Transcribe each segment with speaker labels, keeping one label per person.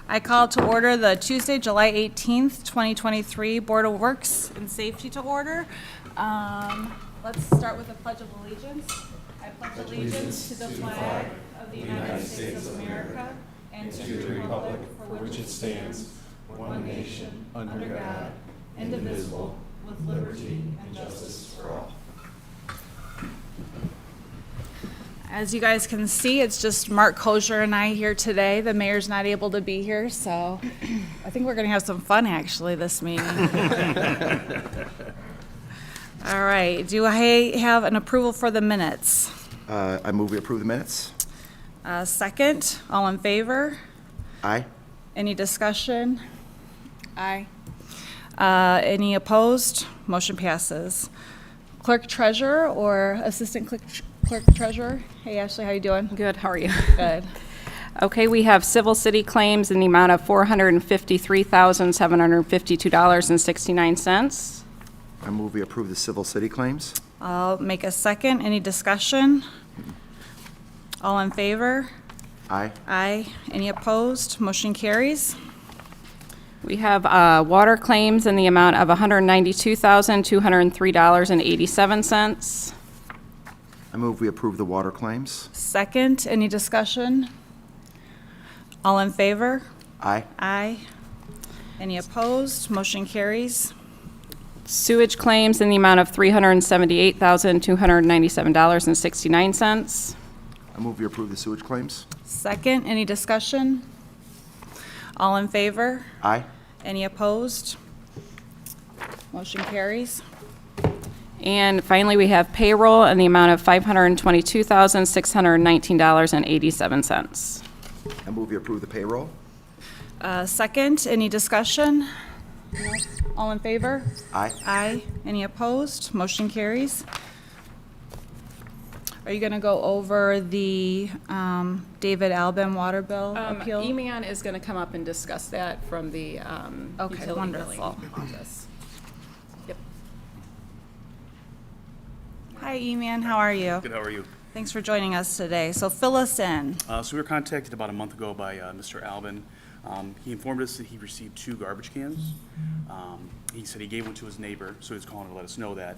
Speaker 1: I call to order the Tuesday, July 18th, 2023 Board of Works and Safety to order. Let's start with the Pledge of Allegiance. I pledge allegiance to the flag of the United States of America and to the republic for which it stands, one nation, under God, indivisible, with liberty and justice for all. As you guys can see, it's just Mark Kosher and I here today. The mayor's not able to be here, so I think we're going to have some fun actually this meeting. All right, do I have an approval for the minutes?
Speaker 2: I move we approve the minutes.
Speaker 1: Second, all in favor?
Speaker 2: Aye.
Speaker 1: Any discussion? Aye. Any opposed? Motion passes. Clerk treasurer or assistant clerk treasurer? Hey Ashley, how you doing?
Speaker 3: Good, how are you?
Speaker 1: Good.
Speaker 3: Okay, we have civil city claims in the amount of $453,752.69.
Speaker 2: I move we approve the civil city claims.
Speaker 1: I'll make a second. Any discussion? All in favor?
Speaker 2: Aye.
Speaker 1: Aye. Any opposed? Motion carries.
Speaker 3: We have water claims in the amount of $192,203.87.
Speaker 2: I move we approve the water claims.
Speaker 1: Second, any discussion? All in favor?
Speaker 2: Aye.
Speaker 1: Aye. Any opposed? Motion carries.
Speaker 3: Sewage claims in the amount of $378,297.69.
Speaker 2: I move we approve the sewage claims.
Speaker 1: Second, any discussion? All in favor?
Speaker 2: Aye.
Speaker 1: Any opposed? Motion carries.
Speaker 3: And finally, we have payroll in the amount of $522,619.87.
Speaker 2: I move we approve the payroll.
Speaker 1: Second, any discussion? No? All in favor?
Speaker 2: Aye.
Speaker 1: Aye. Any opposed? Motion carries. Are you going to go over the David Albin water bill appeal?
Speaker 3: E-Man is going to come up and discuss that from the
Speaker 1: Okay,
Speaker 3: utility
Speaker 1: wonderful.
Speaker 3: billing office. Yep.
Speaker 1: Hi, E-Man. How are you?
Speaker 4: Good, how are you?
Speaker 1: Thanks for joining us today. So fill us in.
Speaker 4: So we were contacted about a month ago by Mr. Albin. He informed us that he received 2 garbage cans. He said he gave one to his neighbor, so he was calling to let us know that.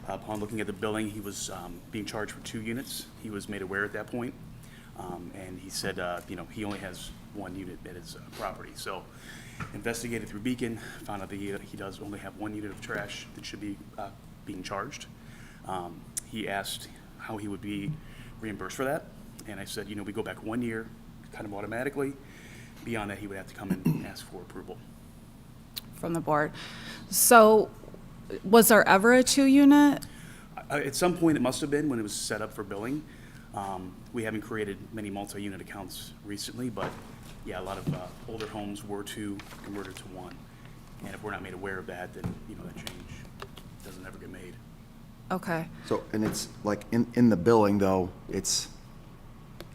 Speaker 4: Upon looking at the billing, he was being charged for 2 units. He was made aware at that point. And he said, he only has 1 unit at his property. So investigated through Beacon, found out that he does only have 1 unit of trash that should be being charged. He asked how he would be reimbursed for that. And I said, we go back 1 year, kind of automatically. Beyond that, he would have to come and ask for approval.
Speaker 1: From the board. So was there ever a 2-unit?
Speaker 4: At some point, it must have been when it was set up for billing. We haven't created many multi-unit accounts recently, but yeah, a lot of older homes were converted to 1. And if we're not made aware of that, then, that change doesn't ever get made.
Speaker 1: Okay.
Speaker 2: So, and it's like in the billing though, it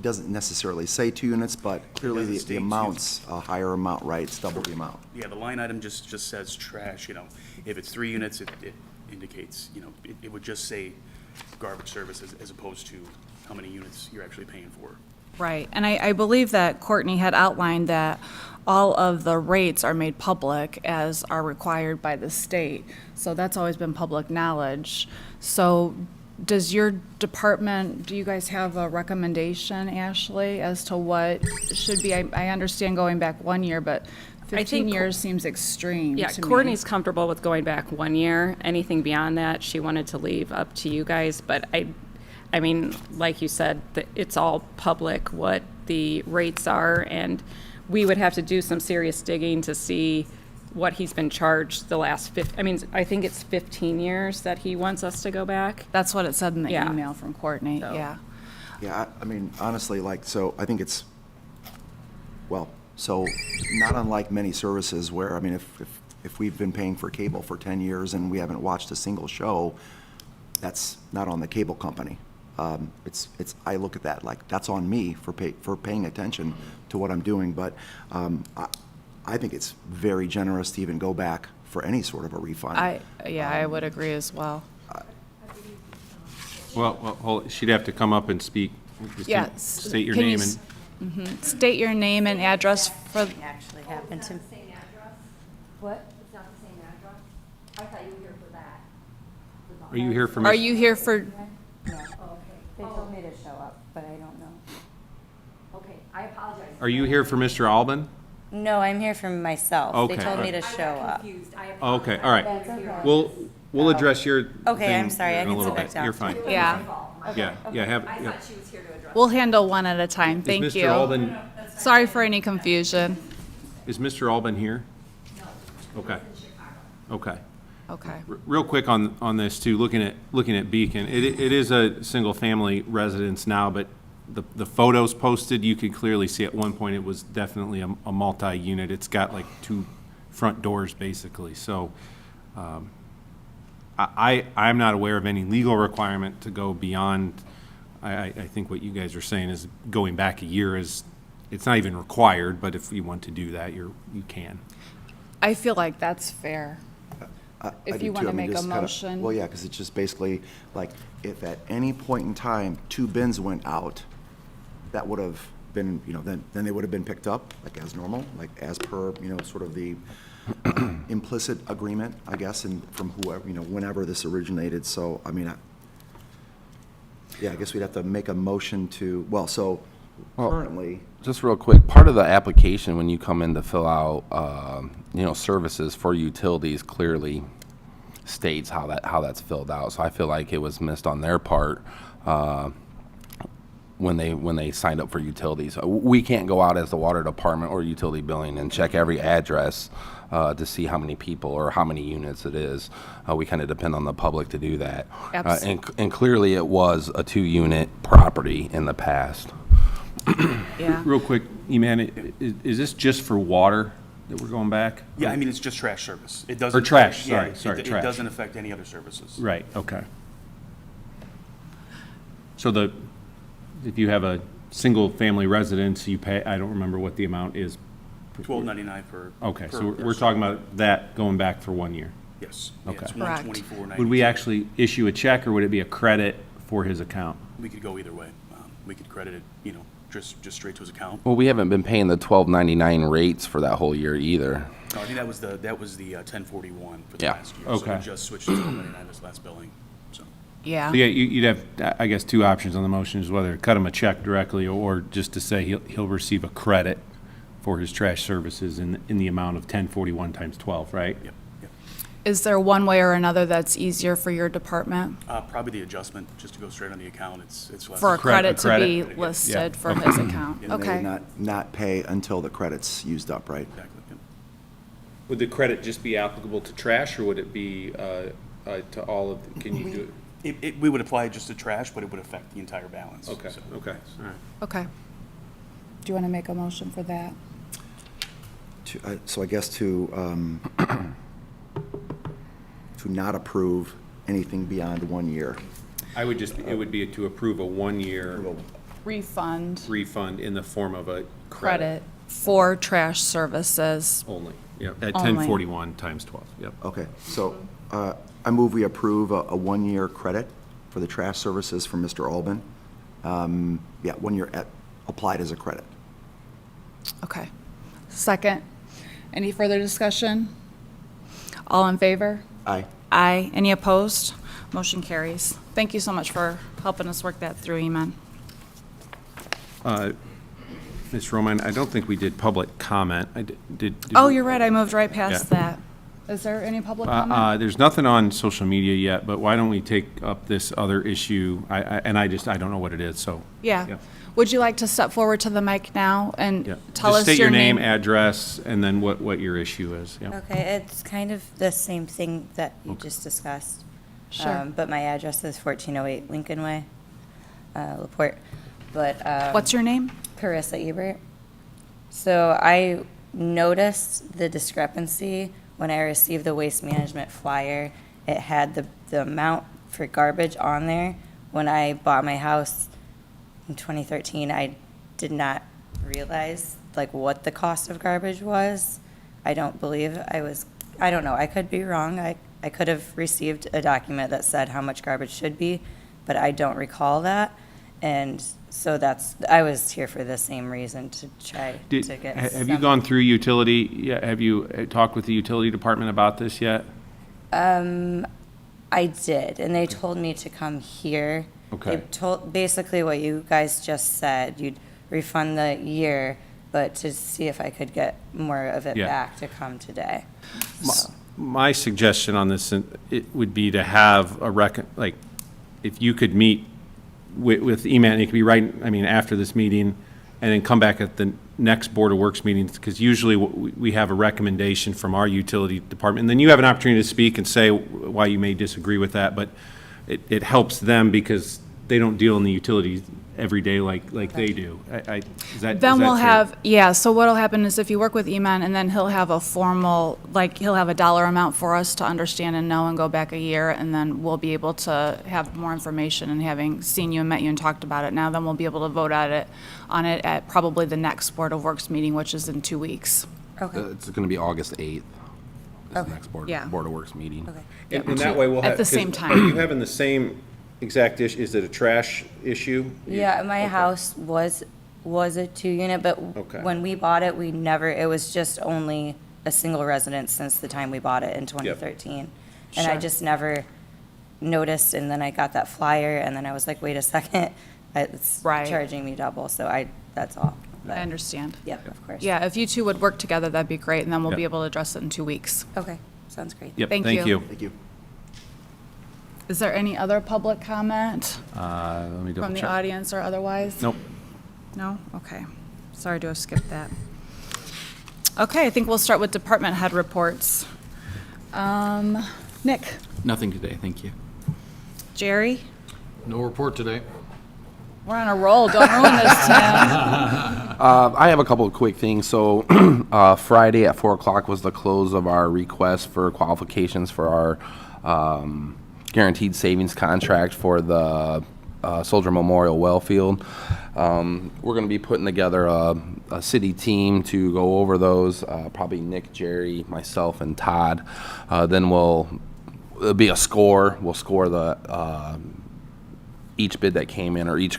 Speaker 2: doesn't necessarily say 2 units, but clearly
Speaker 4: doesn't
Speaker 2: the
Speaker 4: state
Speaker 2: amount's a higher amount, right? It's double the amount.
Speaker 4: Yeah, the line item just says trash, If it's 3 units, it indicates, it would just say garbage service as opposed to how many units you're actually paying for.
Speaker 1: Right. And I believe that Courtney had outlined that all of the rates are made public as are required by the state. So that's always been public knowledge. So does your department, do you guys have a recommendation, Ashley, as to what should be? I understand going back 1 year, but 15 years seems extreme
Speaker 3: Yeah,
Speaker 1: to me.
Speaker 3: Courtney's comfortable with going back 1 year. Anything beyond that, she wanted to leave up to you guys. But I mean, like you said, it's all public what the rates are, and we would have to do some serious digging to see what he's been charged the last I think it's 15 years that he wants us to go back.
Speaker 1: That's what it said in the
Speaker 3: Yeah.
Speaker 1: email from Courtney,
Speaker 3: So.
Speaker 1: yeah.
Speaker 2: Yeah, I mean, honestly, so I think it's, so not unlike many services where, I mean, if we've been paying for cable for 10 years and we haven't watched a single show, that's not on the cable company. I look at that like that's on me for paying attention to what I'm doing, but I think it's very generous to even go back for any sort of a refund.
Speaker 1: I would agree as well.
Speaker 5: Well, she'd have to come up and speak. Just
Speaker 1: Yeah.
Speaker 5: State your
Speaker 1: Can you
Speaker 5: name
Speaker 1: s-
Speaker 5: and
Speaker 1: State your name and address for,
Speaker 5: Actually happened to.
Speaker 6: Same address?
Speaker 5: What?
Speaker 6: It's not the same address? I thought you were here for that.
Speaker 7: Are you here for?
Speaker 1: are you here for,
Speaker 5: No.
Speaker 6: Oh, okay.
Speaker 5: They told me to show up, but I don't know.
Speaker 6: Okay, I apologize.
Speaker 7: Are you here for Mr. Alban?
Speaker 5: No, I'm here for myself.
Speaker 7: Okay.
Speaker 5: They told me to
Speaker 6: I
Speaker 5: show
Speaker 6: got
Speaker 5: up.
Speaker 6: confused. I apologize.
Speaker 7: Okay, all right.
Speaker 5: That's okay.
Speaker 7: We'll address your.
Speaker 5: Okay, I'm
Speaker 7: thing
Speaker 5: sorry, I
Speaker 7: in a
Speaker 5: can
Speaker 7: little
Speaker 5: sit back
Speaker 7: bit.
Speaker 5: down.
Speaker 7: You're fine.
Speaker 1: yeah,
Speaker 7: Yeah, have.
Speaker 6: I
Speaker 7: yeah.
Speaker 6: thought she was here to address.
Speaker 1: we'll handle one at a time.
Speaker 7: Is
Speaker 1: Thank
Speaker 7: Mr.
Speaker 1: you.
Speaker 7: Alban,
Speaker 1: Sorry for any confusion.
Speaker 7: is Mr. Alban here?
Speaker 6: No.
Speaker 7: Okay.
Speaker 6: In Chicago.
Speaker 7: Okay.
Speaker 1: Okay.
Speaker 7: Real quick on this too, looking at Beacon, it is a single-family residence now, but the photos posted, you could clearly see at one point it was definitely a multi-unit. It's got like 2 front doors, basically. So I'm not aware of any legal requirement to go beyond, I think what you guys are saying is going back a year is, it's not even required, but if you want to do that, you can.
Speaker 1: I feel like that's fair.
Speaker 2: I
Speaker 1: If
Speaker 2: do
Speaker 1: you
Speaker 2: too.
Speaker 1: wanna
Speaker 2: I mean,
Speaker 1: make a
Speaker 2: just kinda-
Speaker 1: motion.
Speaker 2: Well, yeah, because it's just basically, like, if at any point in time 2 bins went out, that would have been, then they would have been picked up, like, as normal, like, as per, sort of the implicit agreement, I guess, and from whoever, whenever this originated. So, I mean, yeah, I guess we'd have to make a motion to, so currently,
Speaker 8: Just real quick, part of the application when you come in to fill out, services for utilities clearly states how that's filled out. So I feel like it was missed on their part when they signed up for utilities. We can't go out as the water department or utility billing and check every address to see how many people or how many units it is. We kind of depend on the public to do that. And clearly it was a 2-unit property in the past.
Speaker 1: Yeah.
Speaker 7: Real quick, E-Man, is this just for water that we're going back?
Speaker 4: Yeah, I mean, it's just trash service. It doesn't.
Speaker 7: Or trash,
Speaker 4: yeah,
Speaker 7: sorry,
Speaker 4: it
Speaker 7: trash.
Speaker 4: doesn't affect any other services.
Speaker 7: Right, okay. So if you have a single-family residence, you pay, I don't remember what the amount is.
Speaker 4: $12.99 per.
Speaker 7: Okay,
Speaker 4: per
Speaker 7: so we're
Speaker 4: person.
Speaker 7: talking about that going back for 1 year.
Speaker 4: Yes. Yeah,
Speaker 7: Okay.
Speaker 4: it's
Speaker 1: Correct.
Speaker 4: $124.92.
Speaker 7: Would we actually issue a check, or would it be a credit for his account?
Speaker 4: We could go either way. We could credit it, just straight to his account.
Speaker 8: Well, we haven't been paying the $12.99 rates for that whole year either.
Speaker 4: No, I think that was the 1041 for the
Speaker 8: Yeah.
Speaker 4: last year. So
Speaker 7: Okay.
Speaker 4: we just switched to 12.99 this last billing, so.
Speaker 1: Yeah.
Speaker 7: So yeah, you'd have, I guess, 2 options on the motion, is whether to cut him a check directly or just to say he'll receive a credit for his trash services in the amount of 1041 times 12, right?
Speaker 4: Yep, yep.
Speaker 1: Is there one way or another that's easier for your department?
Speaker 4: Probably the adjustment, just to go straight on the account, it's less.
Speaker 1: For a credit to be
Speaker 7: credit?
Speaker 1: listed
Speaker 7: Yeah.
Speaker 1: for his account?
Speaker 2: and they
Speaker 1: Okay.
Speaker 2: would not pay until the credit's used up, right?
Speaker 4: Exactly, yep.
Speaker 7: Would the credit just be applicable to trash, or would it be to all of, can you do it?
Speaker 4: We would apply it just to trash, but it would affect the entire balance.
Speaker 7: Okay,
Speaker 4: so.
Speaker 7: okay, all right.
Speaker 1: Okay. Do you want to make a motion for that?
Speaker 2: So I guess to not approve anything beyond 1 year.
Speaker 7: I would just, it would be to approve a 1-year
Speaker 1: Refund
Speaker 7: refund in the form of a
Speaker 1: credit for trash services.
Speaker 7: only, yeah, at
Speaker 1: Only.
Speaker 7: 1041 times 12, yep.
Speaker 2: Okay, so I move we approve a 1-year credit for the trash services for Mr. Alban. Yeah, 1 year applied as a credit.
Speaker 1: Okay. Second. Any further discussion? All in favor?
Speaker 2: Aye.
Speaker 1: Aye. Any opposed? Motion carries. Thank you so much for helping us work that through, Eman.
Speaker 7: Ms. Roman, I don't think we did public comment. Did
Speaker 1: Oh,
Speaker 7: we?
Speaker 1: you're right. I moved right past
Speaker 7: Yeah.
Speaker 1: that. Is there any public comment?
Speaker 7: There's nothing on social media yet, but why don't we take up this other issue? I don't know what it is, so.
Speaker 1: Yeah. Would you like to step forward to the mic now and
Speaker 7: Yeah.
Speaker 1: tell
Speaker 7: Just
Speaker 1: us
Speaker 7: state
Speaker 1: your
Speaker 7: name,
Speaker 1: name?
Speaker 7: address, and then what your issue is, yeah.
Speaker 5: Okay, it's kind of the same thing that you just discussed.
Speaker 1: Sure.
Speaker 5: But my address is 1408 Lincoln Way, LaPorte. But
Speaker 1: What's your name?
Speaker 5: Carissa Ebert. So I noticed the discrepancy when I received the waste management flyer. It had the amount for garbage on there. When I bought my house in 2013, I did not realize like what the cost of garbage was. I don't believe I don't know, I could be wrong. I could have received a document that said how much garbage should be, but I don't recall that. And So I was here for the same reason, to try to get.
Speaker 7: Have you
Speaker 5: some-
Speaker 7: gone through utility, have you talked with the utility department about this yet?
Speaker 5: I did, and they told me to come here.
Speaker 7: Okay.
Speaker 5: They told, basically what you guys just said, you'd refund the year, but to see if I could get more of it
Speaker 7: Yeah.
Speaker 5: back to come today. So,
Speaker 7: My suggestion on this, it would be to have if you could meet with EMAT, it could be right, I mean, after this meeting, and then come back at the next Board of Works meeting, because usually we have a recommendation from our utility department, and then you have an opportunity to speak and say why you may disagree with that, but it helps them because they don't deal in the utilities every day like they do. Is that
Speaker 1: Then we'll
Speaker 7: fair?
Speaker 1: have, so what'll happen is if you work with Eman, and then he'll have a formal, he'll have a dollar amount for us to understand and know and go back a year, and then we'll be able to have more information, and having seen you and met you and talked about it now, then we'll be able to vote on it at probably the next Board of Works meeting, which is in 2 weeks.
Speaker 5: Okay,
Speaker 8: It's going to be August 8th, this
Speaker 5: Okay.
Speaker 8: next Board
Speaker 1: Yeah.
Speaker 8: of Works meeting.
Speaker 5: okay.
Speaker 7: And that way we'll have.
Speaker 1: At the same
Speaker 7: 'cause
Speaker 1: time.
Speaker 7: Are you having the same exact issue, is it a trash issue?
Speaker 5: Yeah, my
Speaker 7: Okay.
Speaker 5: house was a 2-unit, but
Speaker 7: Okay.
Speaker 5: when we bought it, it was just only a single residence since the time we bought it in 2013. And I
Speaker 1: Sure.
Speaker 5: just never noticed, and then I got that flyer, and then I was like, wait a second, it's
Speaker 1: Right.
Speaker 5: charging me double, so that's all. But-
Speaker 1: I understand.
Speaker 5: Yep, of course.
Speaker 1: Yeah, if you two would work together, that'd be great, and then we'll be
Speaker 7: Yep.
Speaker 1: able to address it in 2 weeks.
Speaker 5: Okay, sounds great.
Speaker 7: Yep,
Speaker 1: Thank
Speaker 7: thank
Speaker 1: you.
Speaker 7: you.
Speaker 2: Thank you.
Speaker 1: Is there any other public comment
Speaker 7: Let me double
Speaker 1: from the
Speaker 7: check.
Speaker 1: audience or otherwise?
Speaker 7: Nope.
Speaker 1: No? Okay. Sorry to have skipped that. Okay, I think we'll start with department head reports. Nick,
Speaker 9: Nothing today, thank you.
Speaker 1: Jerry,
Speaker 9: No report today.
Speaker 1: we're on a roll. Don't ruin this, Tim.
Speaker 8: I have a couple of quick things. So Friday at 4 o'clock was the close of our request for qualifications for our guaranteed savings contract for the Soldier Memorial Well Field. We're going to be putting together a city team to go over those, probably Nick, Jerry, myself, and Todd. Then it'll be a score. We'll score the each bid that came in, or each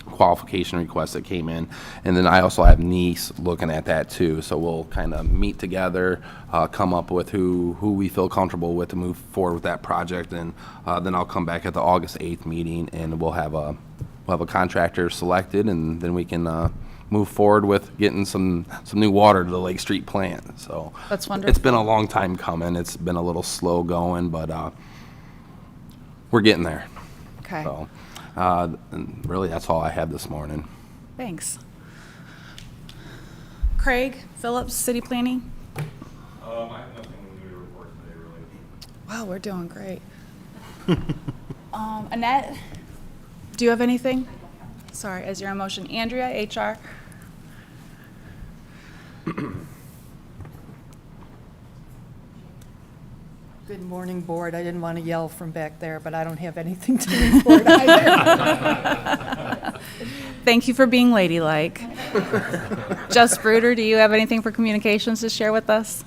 Speaker 8: qualification request that came in. And then I also have Nice looking at that too. So we'll kind of meet together, come up with who we feel comfortable with to move forward with that project. And then I'll come back at the August 8th meeting, and we'll have a contractor selected, and then we can move forward with getting some new water to the Lake Street plant. So
Speaker 1: That's
Speaker 8: It's
Speaker 1: wonderful.
Speaker 8: been a long time coming. It's been a little slow going, but we're getting there.
Speaker 1: Okay,
Speaker 8: So, and really, that's all I have this morning.
Speaker 1: thanks. Craig Phillips, city planning?
Speaker 7: I have nothing new to report today, really.
Speaker 1: Wow, we're doing great. Annette, do you have anything? Sorry, as your motion. Andrea, HR?
Speaker 10: Good morning, Board. I didn't want to yell from back there, but I don't have anything to report either.
Speaker 1: Thank you for being ladylike. Jess Bruder, do you have anything for communications to share with us?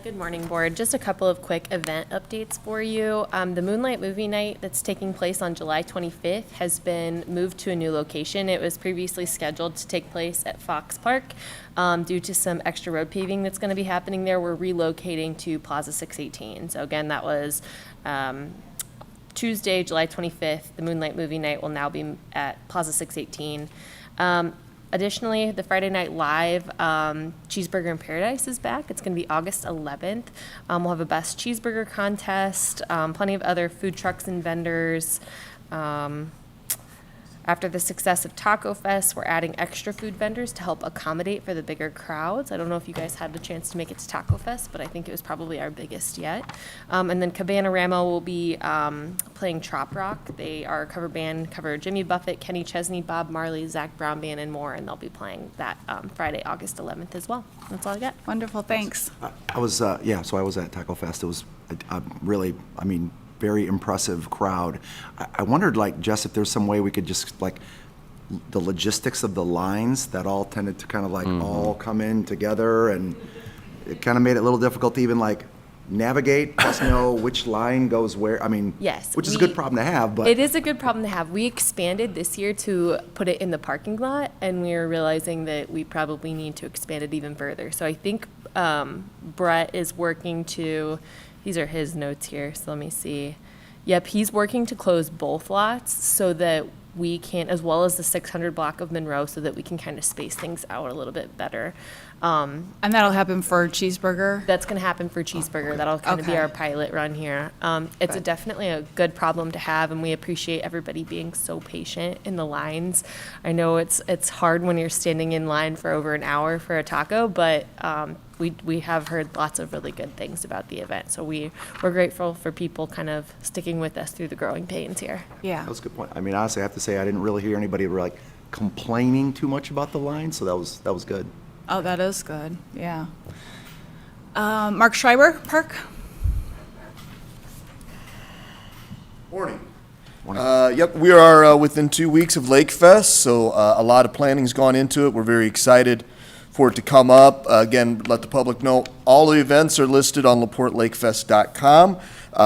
Speaker 11: Good morning, Board. Just a couple of quick event updates for you. The Moonlight Movie Night that's taking place on July 25th has been moved to a new location. It was previously scheduled to take place at Fox Park. Due to some extra road paving that's going to be happening there, we're relocating to Plaza 618. So again, that was Tuesday, July 25th. The Moonlight Movie Night will now be at Plaza 618. Additionally, the Friday Night Live Cheeseburger in Paradise is back. It's going to be August 11th. We'll have a best cheeseburger contest, plenty of other food trucks and vendors. After the success of Taco Fest, we're adding extra food vendors to help accommodate for the bigger crowds. I don't know if you guys had the chance to make it to Taco Fest, but I think it was probably our biggest yet. And then Cabanarama will be playing Trop Rock. They are a cover band, cover Jimmy Buffett, Kenny Chesney, Bob Marley, Zach Brown Band, and more, and they'll be playing that Friday, August 11th as well. That's all I got.
Speaker 1: Wonderful, thanks.
Speaker 2: I was, so I was at Taco Fest. It was really, very impressive crowd. I wondered, Jess, if there's some way we could just, the logistics of the lines that all tended to kind of all come in together, and it kind of made it a little difficult to even navigate, plus know which line goes where? I mean,
Speaker 11: Yes,
Speaker 2: which is a
Speaker 11: we-
Speaker 2: good problem to have, but.
Speaker 11: It is a good problem to have. We expanded this year to put it in the parking lot, and we are realizing that we probably need to expand it even further. So I think Brett is working to, these are his notes here, so let me see. Yep, he's working to close both lots so that we can, as well as the 600 block of Monroe, so that we can kind of space things out a little bit better.
Speaker 1: And that'll happen for Cheeseburger?
Speaker 11: That's going to happen for Cheeseburger. That'll kind of be
Speaker 1: Okay.
Speaker 11: our pilot run here. It's
Speaker 1: Good.
Speaker 11: definitely a good problem to have, and we appreciate everybody being so patient in the lines. I know it's hard when you're standing in line for over an hour for a taco, but we have heard lots of really good things about the event. So we're grateful for people kind of sticking with us through the growing pains here.
Speaker 1: Yeah.
Speaker 2: That was a good point. I mean, honestly, I have to say, I didn't really hear anybody like complaining too much about the line, so that was good.
Speaker 1: Oh, that is good, yeah. Mark Schreiber, Park?
Speaker 12: Morning. Yep, we are within 2 weeks of Lake Fest, so a lot of planning's gone into it. We're very excited for it to come up. Again, let the public know, all the events are listed on laportelakefest.com.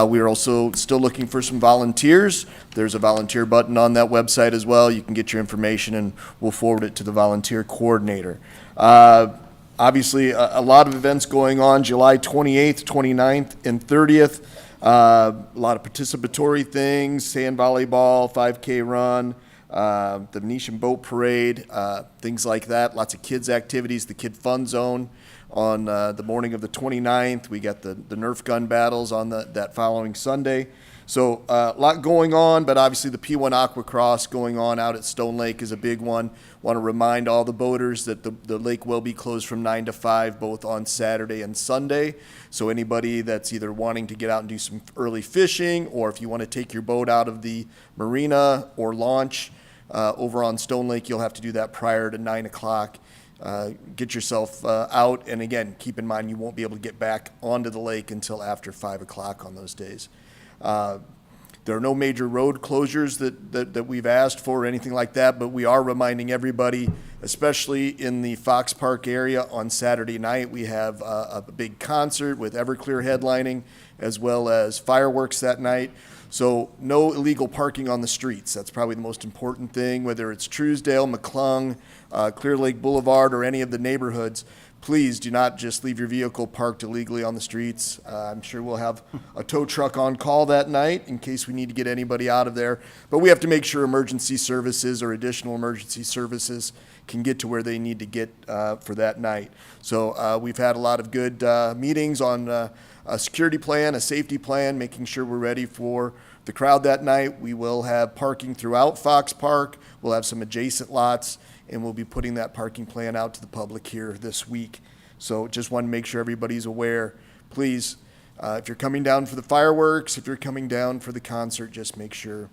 Speaker 12: We are also still looking for some volunteers. There's a volunteer button on that website as well. You can get your information, and we'll forward it to the volunteer coordinator. Obviously, a lot of events going on, July 28th, 29th, and 30th. A lot of participatory things, sand volleyball, 5K run, the Venetian Boat Parade, things like that. Lots of kids' activities, the Kid Fun Zone on the morning of the 29th. We got the Nerf gun battles on that following Sunday. So a lot going on, but obviously the P1 Aquacross going on out at Stone Lake is a big one. Want to remind all the boaters that the lake will be closed from 9 to 5, both on Saturday and Sunday. So anybody that's either wanting to get out and do some early fishing, or if you want to take your boat out of the marina or launch over on Stone Lake, you'll have to do that prior to 9 o'clock. Get yourself out, and again, keep in mind you won't be able to get back onto the lake until after 5 o'clock on those days. There are no major road closures that we've asked for or anything like that, but we are reminding everybody, especially in the Fox Park area on Saturday night, we have a big concert with Everclear headlining, as well as fireworks that night. So no illegal parking on the streets. That's probably the most important thing, whether it's Truesdale, McClung, Clear Lake Boulevard, or any of the neighborhoods. Please do not just leave your vehicle parked illegally on the streets. I'm sure we'll have a tow truck on call that night in case we need to get anybody out of there. But we have to make sure emergency services or additional emergency services can get to where they need to get for that night. So we've had a lot of good meetings on a security plan, a safety plan, making sure we're ready for the crowd that night. We will have parking throughout Fox Park. We'll have some adjacent lots, and we'll be putting that parking plan out to the public here this week. So just want to make sure everybody's aware. Please, if you're coming down for the fireworks, if you're coming down for the concert, just make sure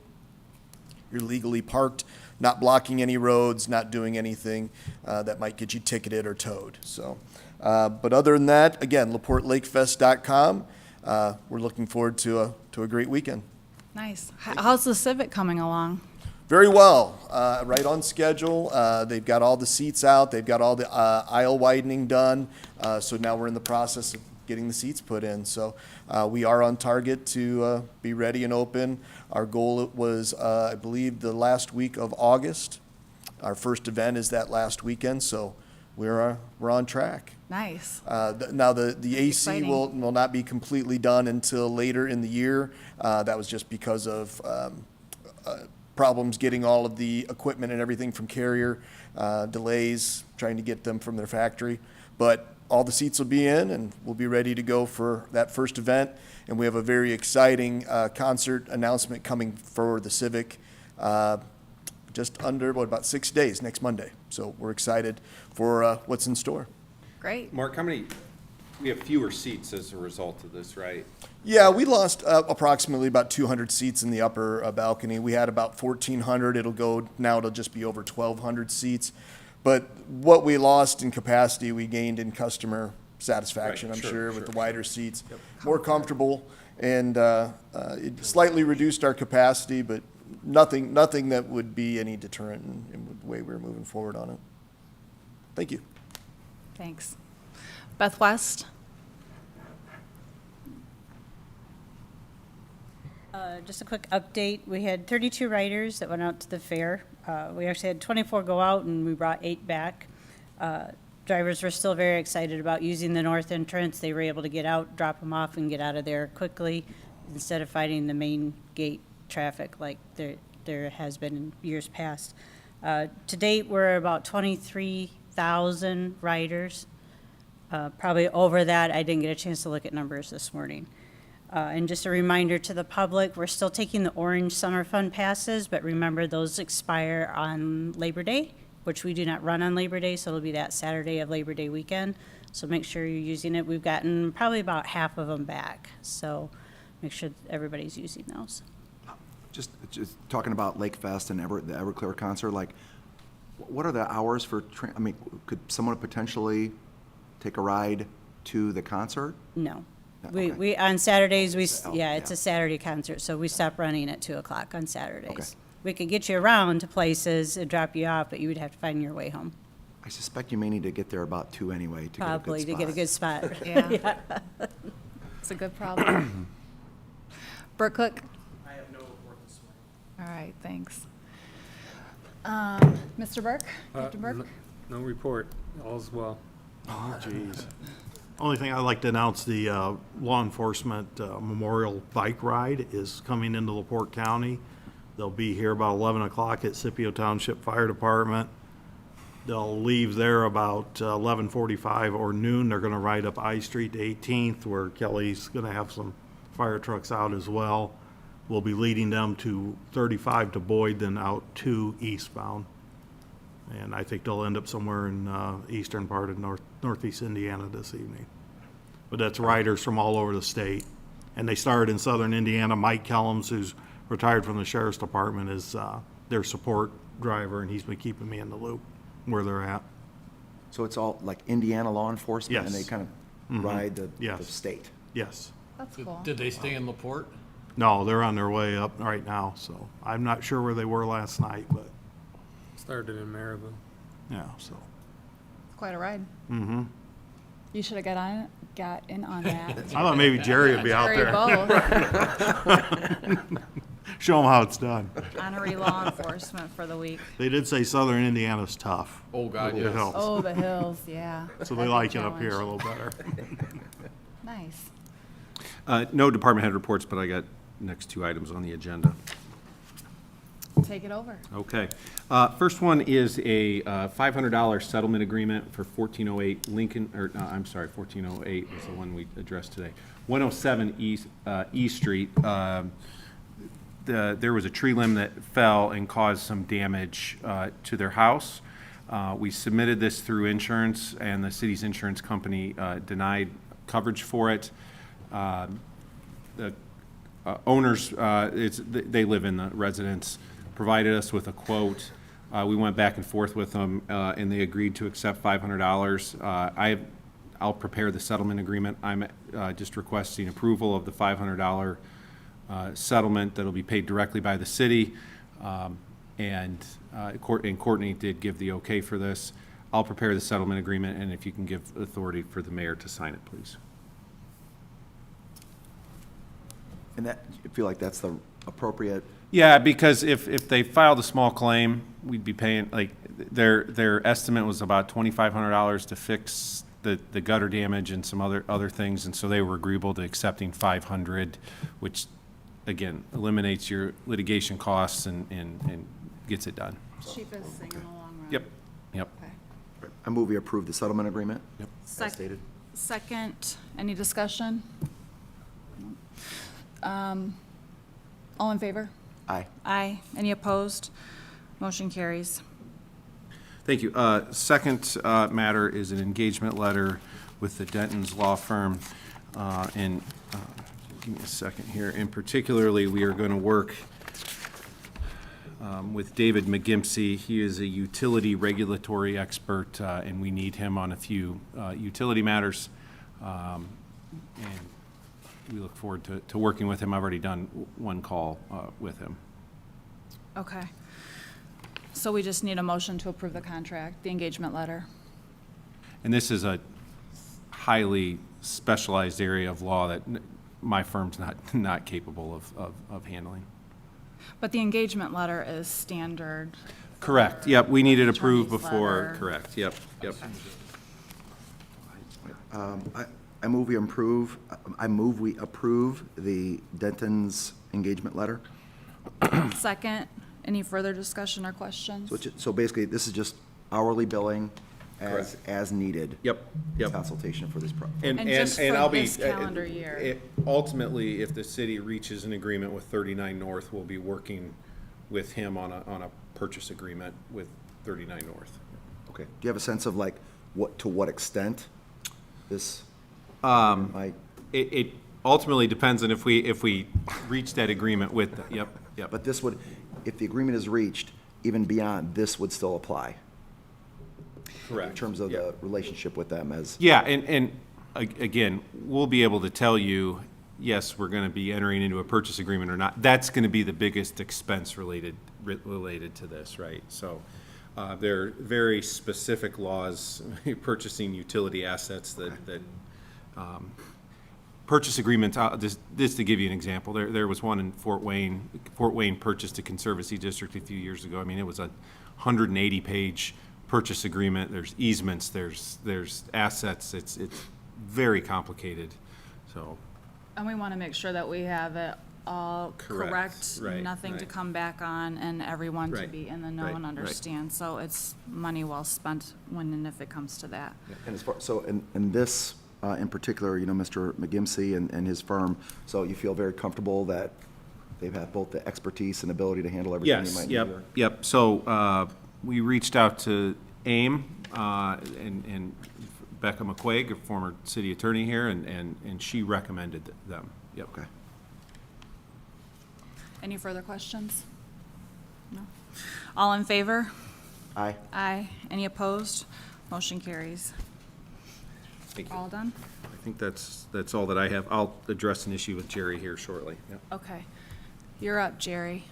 Speaker 12: you're legally parked, not blocking any roads, not doing anything that might get you ticketed or towed. So, but other than that, again, laportelakefest.com. We're looking forward to a great weekend.
Speaker 1: Nice. How's the Civic coming along?
Speaker 12: Very well, right on schedule. They've got all the seats out. They've got all the aisle widening done. So now we're in the process of getting the seats put in. So we are on target to be ready and open. Our goal was, I believe, the last week of August. Our first event is that last weekend, so we're on track.
Speaker 1: Nice.
Speaker 12: Now the AC
Speaker 1: Exciting.
Speaker 12: will not be completely done until later in the year. That was just because of problems getting all of the equipment and everything from Carrier, delays trying to get them from their factory. But all the seats will be in, and we'll be ready to go for that first event. And we have a very exciting concert announcement coming for the Civic just under, about 6 days, next Monday. So we're excited for what's in store.
Speaker 1: Great.
Speaker 7: Mark, we have fewer seats as a result of this, right?
Speaker 12: Yeah, we lost approximately about 200 seats in the upper balcony. We had about 1,400. It'll go now to just be over 1,200 seats. But what we lost in capacity, we gained in customer satisfaction,
Speaker 7: Right,
Speaker 12: I'm
Speaker 7: sure,
Speaker 12: sure,
Speaker 7: sure.
Speaker 12: with the wider seats. More comfortable, and it slightly reduced our capacity, but nothing that would be any deterrent in the way we're moving forward on it. Thank you.
Speaker 1: Thanks. Beth West?
Speaker 13: Just a quick update. We had 32 riders that went out to the fair. We actually had 24 go out and we brought 8 back. Drivers were still very excited about using the north entrance. They were able to get out, drop them off, and get out of there quickly instead of fighting the main gate traffic like there has been in years past. To date, we're about 23,000 riders. Probably over that. I didn't get a chance to look at numbers this morning. And just a reminder to the public, we're still taking the Orange Summer Fun passes, but remember those expire on Labor Day, which we do not run on Labor Day, so it'll be that Saturday of Labor Day weekend. So make sure you're using it. We've gotten probably about half of them back, so make sure that everybody's using those.
Speaker 2: Just talking about Lake Fest and the Everclear concert, like, what are the hours for, I mean, could someone potentially take a ride to the concert?
Speaker 13: No.
Speaker 2: No,
Speaker 13: We,
Speaker 2: okay.
Speaker 13: we, on Saturdays, it's
Speaker 2: Yeah.
Speaker 13: a Saturday concert, so we stop running at 2 o'clock on Saturdays.
Speaker 2: Okay.
Speaker 13: We could get you around to places and drop you off, but you would have to find your way home,
Speaker 2: I suspect you may need to get there about 2 anyway to
Speaker 13: probably, to get a good spot.
Speaker 1: Yeah. It's a good problem. Bert Cook?
Speaker 4: I have no report this morning.
Speaker 1: All right, thanks. Mr. Burke? Captain Burke?
Speaker 14: No report. All's well.
Speaker 9: Oh, jeez. Only thing I'd like to announce, the law enforcement memorial bike ride is coming into LaPorte County. They'll be here about 11 o'clock at Scipio Township Fire Department. They'll leave there about 11:45 or noon. They're going to ride up I Street to 18th, where Kelly's going to have some fire trucks out as well. We'll be leading them to 35 to Boyd, then out to eastbound. And I think they'll end up somewhere in eastern part of northeast Indiana this evening. But that's riders from all over the state. And they started in southern Indiana. Mike Kellums, who's retired from the sheriff's department, is their support driver, and he's been keeping me in the loop where they're at.
Speaker 2: So it's all like Indiana law enforcement? And
Speaker 9: Yes.
Speaker 2: they kind of ride the
Speaker 9: Yes.
Speaker 2: state?
Speaker 9: Yes.
Speaker 1: That's cool.
Speaker 9: Did they stay in LaPorte? No, they're on their way up right now, so I'm not sure where they were last night, but,
Speaker 14: Started in Maryville.
Speaker 9: yeah, so.
Speaker 1: It's quite a ride.
Speaker 9: Mm-hmm.
Speaker 1: You should have got in on that.
Speaker 9: I thought maybe Jerry would be out
Speaker 1: Jerry
Speaker 9: there.
Speaker 1: both.
Speaker 9: Show them how it's done.
Speaker 1: Honorary law enforcement for the week.
Speaker 9: They did say southern Indiana's tough.
Speaker 14: Oh, God,
Speaker 9: The
Speaker 14: yes.
Speaker 9: hills.
Speaker 1: Oh, the hills, yeah.
Speaker 9: So they
Speaker 1: That'd be
Speaker 9: like
Speaker 1: a
Speaker 9: it up here a
Speaker 1: challenge.
Speaker 9: little better.
Speaker 1: Nice.
Speaker 7: No department head reports, but I got next 2 items on the agenda.
Speaker 1: Take it over.
Speaker 7: Okay. First one is a $500 settlement agreement for 1408 Lincoln, or, I'm sorry, 1408 is the one we addressed today. 107 East Street. There was a tree limb that fell and caused some damage to their house. We submitted this through insurance, and the city's insurance company denied coverage for it. The owners, they live in the residence, provided us with a quote. We went back and forth with them, and they agreed to accept $500. I'll prepare the settlement agreement. I'm just requesting approval of the $500 settlement that'll be paid directly by the city. And Courtney did give the okay for this. I'll prepare the settlement agreement, and if you can give authority for the mayor to sign it, please.
Speaker 2: And that, you feel like that's the appropriate?
Speaker 7: Yeah, because if they filed a small claim, we'd be paying, like, their estimate was about $2,500 to fix the gutter damage and some other things, and so they were agreeable to accepting $500, which, again, eliminates your litigation costs and gets it done.
Speaker 1: Cheapest thing in the long run.
Speaker 7: Yep.
Speaker 1: Okay.
Speaker 2: I move we approve the settlement agreement? Yep. As stated.
Speaker 1: Second, any discussion? All in favor?
Speaker 2: Aye.
Speaker 1: Aye. Any opposed? Motion carries.
Speaker 7: Thank you. Second matter is an engagement letter with the Denton's Law Firm. And give me a second here. And particularly, we are going to work with David McGimpsey. He is a utility regulatory expert, and we need him on a few utility matters. And we look forward to working with him. I've already done one call with him.
Speaker 1: Okay. So we just need a motion to approve the contract, the engagement letter.
Speaker 7: And this is a highly specialized area of law that my firm's not capable of handling.
Speaker 1: But the engagement letter is standard.
Speaker 7: Correct, yep, we need it approved
Speaker 1: Attorney's
Speaker 7: before,
Speaker 1: letter.
Speaker 7: correct, yep.
Speaker 2: I move we approve the Denton's engagement letter.
Speaker 1: Second, any further discussion or questions?
Speaker 2: So basically, this is just hourly billing
Speaker 7: Correct.
Speaker 2: as needed.
Speaker 7: Yep.
Speaker 2: Consultation for this project.
Speaker 1: And just for
Speaker 7: I'll be
Speaker 1: this calendar year.
Speaker 7: Ultimately, if the city reaches an agreement with 39 North, we'll be working with him on a purchase agreement with 39 North.
Speaker 2: Okay. Do you have a sense of like to what extent this might?
Speaker 7: It ultimately depends on if we reach that agreement with, yep.
Speaker 2: But this would, if the agreement is reached, even beyond, this would still apply
Speaker 7: Correct.
Speaker 2: in terms of the relationship with them as.
Speaker 7: Yeah, and again, we'll be able to tell you, yes, we're going to be entering into a purchase agreement or not. That's going to be the biggest expense related to this, right? So there are very specific laws purchasing utility assets that purchase agreements, this to give you an example, there was one in Fort Wayne. Fort Wayne purchased a conservancy district a few years ago. I mean, it was a 180-page purchase agreement. There's easements, there's assets. It's very complicated, so.
Speaker 1: And we want to make sure that we have it all correct,
Speaker 7: Right,
Speaker 1: nothing to
Speaker 7: right.
Speaker 1: come back on, and everyone to
Speaker 7: Right,
Speaker 1: be in the know
Speaker 7: right,
Speaker 1: and
Speaker 7: right.
Speaker 1: understand. So it's money well spent when and if it comes to that.
Speaker 2: And as far, so in this, in particular, Mr. McGimsey and his firm, so you feel very comfortable that they've had both the expertise and ability to handle everything you
Speaker 7: Yes,
Speaker 2: might need
Speaker 7: yep,
Speaker 2: here?
Speaker 7: yep. So we reached out to AIM and Becca McQuaig, a former city attorney here, and she recommended them. Yep.
Speaker 2: Okay.
Speaker 1: Any further questions? No? All in favor?
Speaker 2: Aye.
Speaker 1: Aye. Any opposed? Motion carries.
Speaker 7: Thank you.
Speaker 1: All done?
Speaker 7: I think that's all that I have. I'll address an issue with Jerry here shortly. Yep.
Speaker 1: Okay. You're up, Jerry.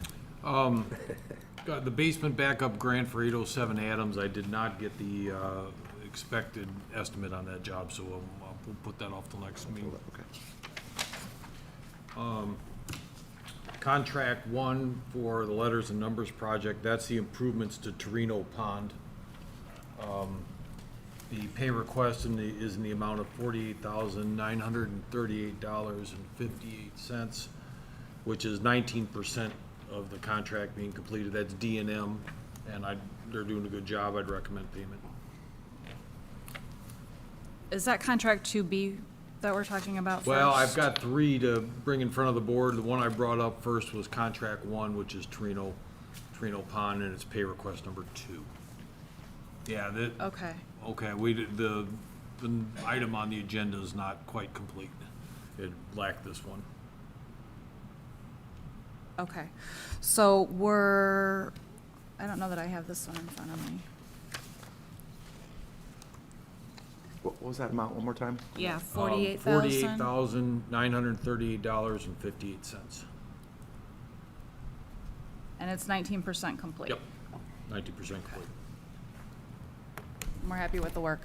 Speaker 14: Got the basement backup grant for 807 Adams. I did not get the expected estimate on that job, so we'll put that off till next meeting.
Speaker 2: Okay.
Speaker 14: Contract one for the Letters and Numbers project, that's the improvements to Torino Pond. The pay request is in the amount of $48,938.58, which is 19% of the contract being completed. That's D&M, and they're doing a good job. I'd recommend payment.
Speaker 1: Is that contract 2B that we're talking about first?
Speaker 14: Well, I've got three to bring in front of the board. The one I brought up first was contract one, which is Torino Pond, and it's pay request number 2. Yeah,
Speaker 1: Okay.
Speaker 14: okay, the item on the agenda is not quite complete. It lacked this one.
Speaker 1: Okay. So I don't know that I have this one in front of me.
Speaker 2: What was that amount one more time?
Speaker 1: Yeah, 48,000.
Speaker 14: $48,938.58.
Speaker 1: And it's 19% complete.
Speaker 14: Yep, 90% complete.
Speaker 1: We're happy with the work.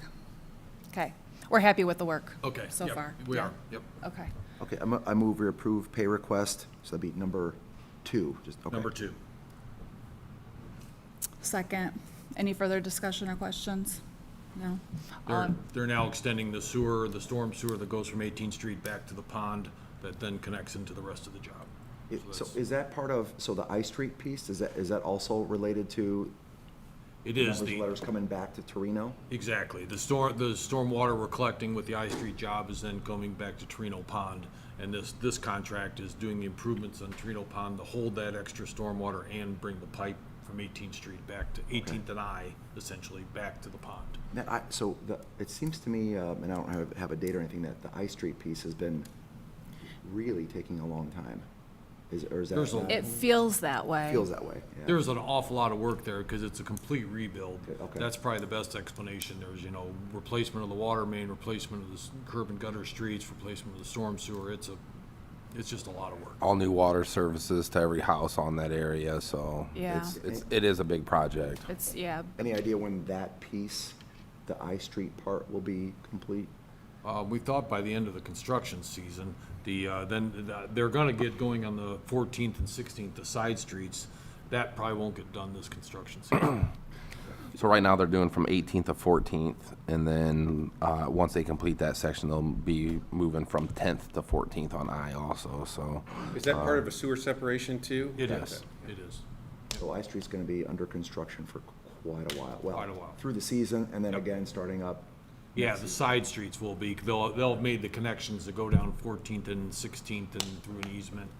Speaker 1: Okay. We're happy with the work.
Speaker 14: Okay.
Speaker 1: So
Speaker 14: yep,
Speaker 1: far.
Speaker 14: We
Speaker 1: Yeah.
Speaker 14: are, yep.
Speaker 1: Okay.
Speaker 2: Okay, I move we approve pay request, so that'd be number 2. Okay.
Speaker 14: Number 2.
Speaker 1: Second. Any further discussion or questions? No?
Speaker 14: They're now extending the storm sewer that goes from 18th Street back to the pond that then connects into the rest of the job.
Speaker 2: So is that part of, so the I Street piece, is that also related to
Speaker 14: It is
Speaker 2: numbers letters coming back to Torino?
Speaker 14: exactly. The stormwater we're collecting with the I Street job is then coming back to Torino Pond. And this contract is doing the improvements on Torino Pond to hold that extra stormwater and bring the pipe from 18th Street back to 18th and I, essentially, back to the pond.
Speaker 2: Now, it seems to me, and I don't have a date or anything, that the I Street piece has been really taking a long time. Is
Speaker 14: There's
Speaker 2: that?
Speaker 1: It feels that way.
Speaker 2: Feels that way, yeah.
Speaker 14: There's an awful lot of work there because it's a complete rebuild.
Speaker 2: Okay.
Speaker 14: That's probably the best explanation. There's, replacement of the water main, replacement of the curb and gutter streets, replacement of the storm sewer. It's just a lot of work.
Speaker 8: All new water services to every house on that area, so
Speaker 1: Yeah.
Speaker 8: it is a big project.
Speaker 1: It's, yeah.
Speaker 2: Any idea when that piece, the I Street part, will be complete?
Speaker 14: We thought by the end of the construction season, they're gonna get going on the 14th and 16th, the side streets. That probably won't get done this construction season.
Speaker 8: So right now, they're doing from 18th to 14th, and then once they complete that section, they'll be moving from 10th to 14th on I also, so.
Speaker 7: Is that part of a sewer separation too?
Speaker 14: It is, it is.
Speaker 2: So I Street's gonna be under construction for quite a while.
Speaker 14: Quite a while.
Speaker 2: Well, through the season, and then
Speaker 14: Yep.
Speaker 2: again, starting up.
Speaker 14: Yeah, the side streets will be, they'll have made the connections to go down 14th and 16th and through an easement,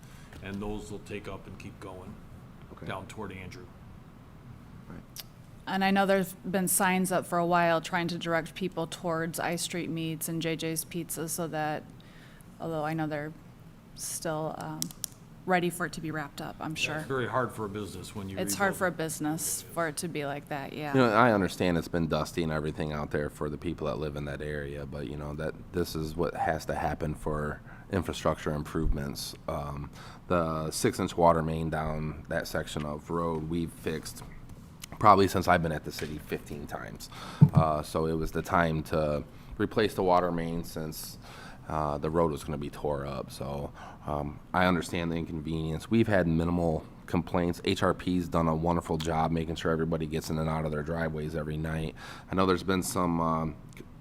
Speaker 14: and those will take up and keep going
Speaker 2: Okay.
Speaker 14: down toward Andrew.
Speaker 2: Right.
Speaker 1: And I know there's been signs up for a while trying to direct people towards I Street Meats and JJ's Pizza so that, although I know they're still ready for it to be wrapped up, I'm sure.
Speaker 14: It's very hard for a business when you
Speaker 1: It's hard
Speaker 14: rebuild.
Speaker 1: for a business for it to be like that,
Speaker 8: You know,
Speaker 1: yeah.
Speaker 8: I understand it's been dusty and everything out there for the people that live in that area, but you know, that this is what has to happen for infrastructure improvements. The 6-inch water main down that section of road, we've fixed probably since I've been at the city 15 times. So it was the time to replace the water main since the road was gonna be tore up. So I understand the inconvenience. We've had minimal complaints. HRP's done a wonderful job making sure everybody gets in and out of their driveways every night. I know there's been some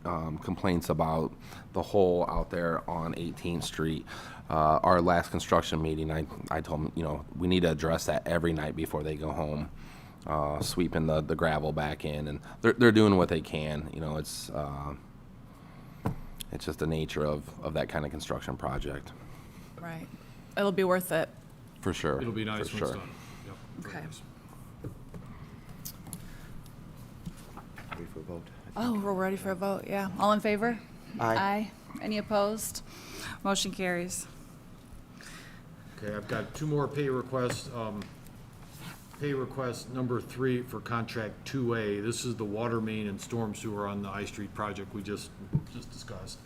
Speaker 8: complaints about the hole out there on 18th Street. Our last construction meeting, I told them, you know, we need to address that every night before they go home. Sweeping the gravel back in, and they're doing what they can. You know, it's just the nature of that kind of construction project.
Speaker 1: Right. It'll be worth it.
Speaker 8: For sure.
Speaker 14: It'll be nice
Speaker 8: for
Speaker 14: when it's
Speaker 8: sure.
Speaker 14: done. Yep, very
Speaker 1: Okay.
Speaker 14: nice.
Speaker 2: Ready for a vote?
Speaker 1: Oh, we're ready for a vote, yeah. All in favor?
Speaker 2: Aye.
Speaker 1: Any opposed? Motion carries.
Speaker 14: Okay, I've got two more pay requests. Pay request number 3 for contract 2A. This is the water main and storm sewer on the I Street project we just discussed.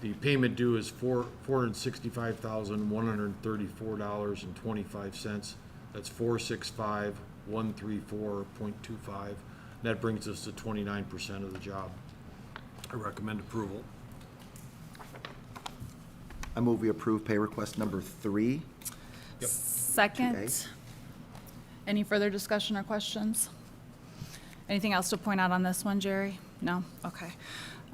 Speaker 14: The payment due is $465,134.25. That's 465,134.25. That brings us to 29% of the job. I recommend approval.
Speaker 2: I move we approve pay request number 3.
Speaker 1: Second.
Speaker 2: 2A.
Speaker 1: Any further discussion or questions? Anything else to point out on this one, Jerry? No? Okay.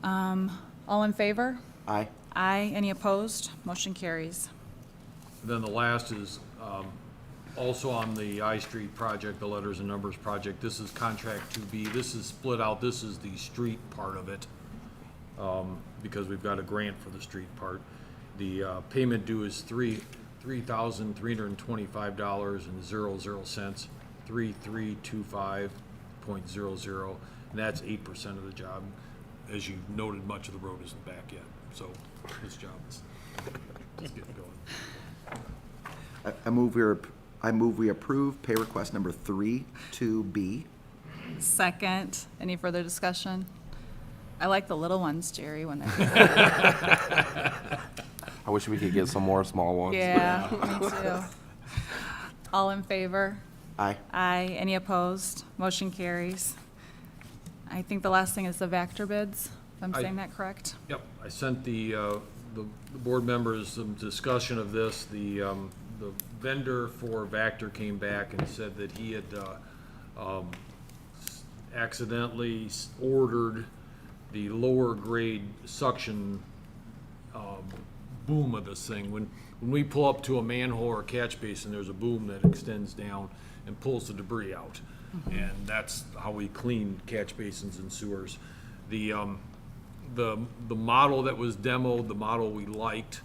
Speaker 1: All in favor?
Speaker 2: Aye.
Speaker 1: Aye. Any opposed? Motion carries.
Speaker 14: Then the last is also on the I Street project, the letters and numbers project. This is contract 2B. This is split out. This is the street part of it because we've got a grant for the street part. The payment due is $3,325.00, 3325.00, and that's 8% of the job. As you noted, much of the road isn't back yet, so this job is getting going.
Speaker 2: I move we approve pay request number 3, 2B.
Speaker 1: Second. Any further discussion? I like the little ones, Jerry, when they're,
Speaker 8: I wish we could get some more small ones.
Speaker 1: yeah, me too. All in favor?
Speaker 2: Aye.
Speaker 1: Aye. Any opposed? Motion carries. I think the last thing is the Vector bids, if I'm saying that correct.
Speaker 14: Yep, I sent the board members some discussion of this. The vendor for Vector came back and said that he had accidentally ordered the lower grade suction boom of this thing. When we pull up to a manhole or a catch basin, there's a boom that extends down and pulls the debris out. And that's how we clean catch basins and sewers. The model that was demoed, the model we liked,